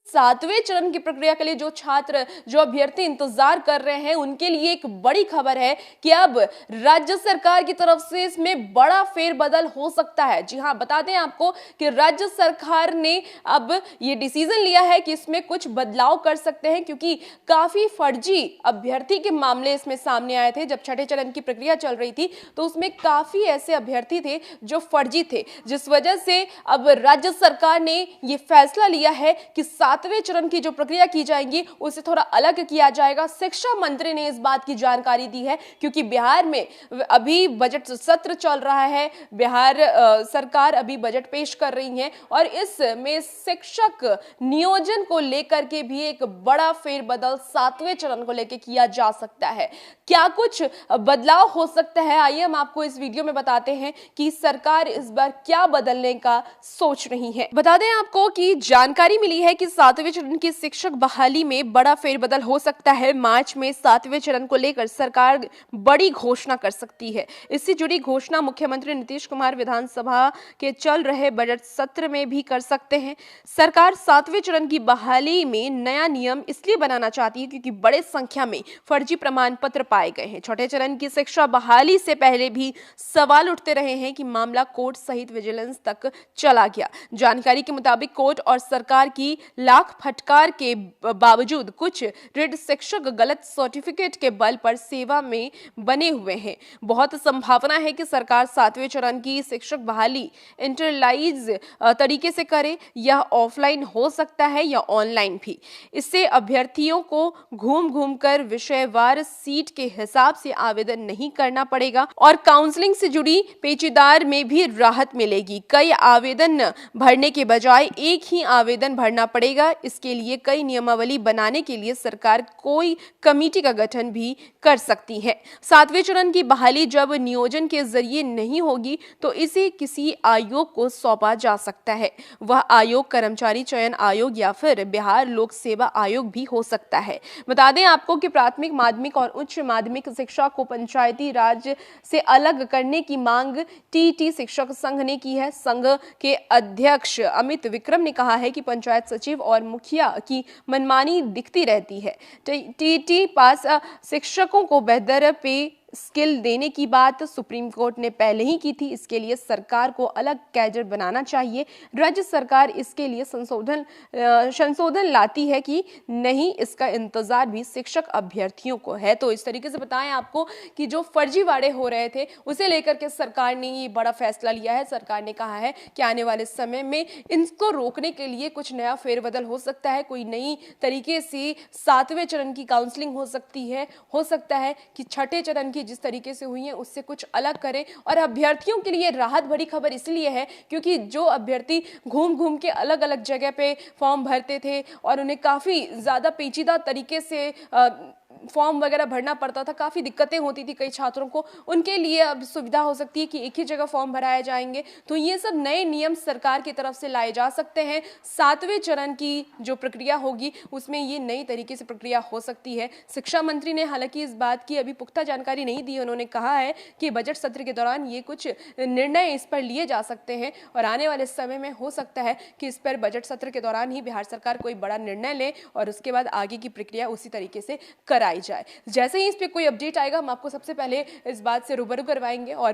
सातवें चरण की प्रक्रिया के लिए जो अभ्यर्थी इंतजार कर रहे हैं उनके लिए एक बड़ी खबर है कि अब राज्य सरकार की तरफ से इसमें बड़ा फेरबदल हो सकता है। जी हां, बता दें आपको कि राज्य सरकार ने अब ये डिसीजन लिया है कि इसमें कुछ बदलाव कर सकते हैं, क्योंकि काफी फर्जी अभ्यर्थी के मामले इसमें सामने आए थे। जब छठे चरण की प्रक्रिया चल रही थी तो उसमें काफी ऐसे अभ्यर्थी थे जो फर्जी थे, जिस वजह से अब राज्य सरकार ने यह फैसला लिया है कि सातवें चरण की जो प्रक्रिया की जाएगी उसे थोड़ा अलग किया जाएगा। शिक्षा मंत्री ने इस बात की जानकारी दी है, क्योंकि बिहार में अभी बजट सत्र चल रहा है, बिहार सरकार अभी बजट पेश कर रही है और इसमें शिक्षक नियोजन को लेकर के भी एक बड़ा फेरबदल सातवें चरण को लेकर किया जा सकता है। क्या कुछ बदलाव हो सकता है, आइए हम आपको इस वीडियो में बताते हैं कि सरकार इस बार क्या बदलने का सोच रही है। बता दें आपको कि जानकारी मिली है कि सातवें चरण की शिक्षक बहाली में बड़ा फेरबदल हो सकता है। मार्च में सातवें चरण को लेकर सरकार बड़ी घोषणा कर सकती है। इससे जुड़ी घोषणा मुख्यमंत्री नीतीश कुमार विधानसभा के चल रहे बजट सत्र में भी कर सकते हैं। सरकार सातवें चरण की बहाली में नया नियम इसलिए बनाना चाहती है क्योंकि बड़े संख्या में फर्जी प्रमाण पत्र पाए गए हैं। छठे चरण की शिक्षा बहाली से पहले भी सवाल उठते रहे हैं कि मामला कोर्ट सहित विजिलेंस तक चला गया। जानकारी के मुताबिक कोर्ट और सरकार की लाख फटकार के बावजूद कुछ ऋण शिक्षक गलत सर्टिफिकेट के बल पर सेवा में बने हुए हैं। बहुत संभावना है कि सरकार सातवें चरण की शिक्षक बहाली इंटरलाइज तरीके से करे, यह ऑफलाइन हो सकता है या ऑनलाइन भी। इससे अभ्यर्थियों को घूम घूम कर विषयवार सीट के हिसाब से आवेदन नहीं करना पड़ेगा और काउंसलिंग से जुड़ी पेचीदार में भी राहत मिलेगी। कई आवेदन भरने के बजाय एक ही आवेदन भरना पड़ेगा। इसके लिए कई नियमावली बनाने के लिए सरकार कोई कमेटी का गठन भी कर सकती है। सातवें चरण की बहाली जब नियोजन के जरिए नहीं होगी तो इसे किसी आयोग को सौंपा जा सकता है। वह आयोग कर्मचारी चयन आयोग या फिर बिहार लोक सेवा आयोग भी हो सकता है। बता दें आपको कि प्राथमिक, माध्यमिक और उच्च माध्यमिक शिक्षा को पंचायती राज से अलग करने की मांग टीटी शिक्षक संघ ने की है। संघ के अध्यक्ष अमित विक्रम ने कहा है कि पंचायत सचिव और मुखिया की मनमानी दिखती रहती है। टीटी पास शिक्षकों को बेहतर पे स्किल देने की बात सुप्रीम कोर्ट ने पहले ही की थी। इसके लिए सरकार को अलग कैडर बनाना चाहिए। राज्य सरकार इसके लिए संशोधन लाती है कि नहीं, इसका इंतजार भी शिक्षक अभ्यर्थियों को है। तो इस तरीके से बताएं आपको कि जो फर्जीवाड़े हो रहे थे उसे लेकर के सरकार ने ये बड़ा फैसला लिया है। सरकार ने कहा है कि आने वाले समय में इनको रोकने के लिए कुछ नया फेरबदल हो सकता है, कोई नई तरीके से सातवें चरण की काउंसलिंग हो सकता है कि छठे चरण जिस तरीके से हुई है उससे कुछ अलग करें। और अभ्यर्थियों के लिए राहत भरी खबर इसलिए है क्योंकि जो अभ्यर्थी घूम घूम के अलग अलग जगह पे फॉर्म भरते थे और उन्हें काफी ज्यादा पेचीदा तरीके से फॉर्म वगैरह भरना पड़ता था, काफी दिक्कतें होती थी कई छात्रों को, उनके लिए अब सुविधा हो सकती है कि एक ही जगह फॉर्म भराए जाएंगे। तो ये सब नए नियम सरकार की तरफ से लाए जा सकते हैं। सातवें चरण की जो प्रक्रिया होगी उसमें ये नई तरीके से प्रक्रिया हो सकती है। शिक्षा मंत्री ने हालांकि इस बात की अभी पुख्ता जानकारी नहीं दी। उन्होंने कहा है कि बजट सत्र के दौरान ये कुछ निर्णय इस पर लिए जा सकते हैं और आने वाले समय में हो सकता है कि इस पर बजट सत्र के दौरान ही बिहार सरकार कोई बड़ा निर्णय ले और उसके बाद आगे की प्रक्रिया उसी तरीके से कराई जाए। जैसे ही इस पे कोई अपडेट आएगा हम आपको सबसे पहले इस बात से रूबरू करवाएंगे और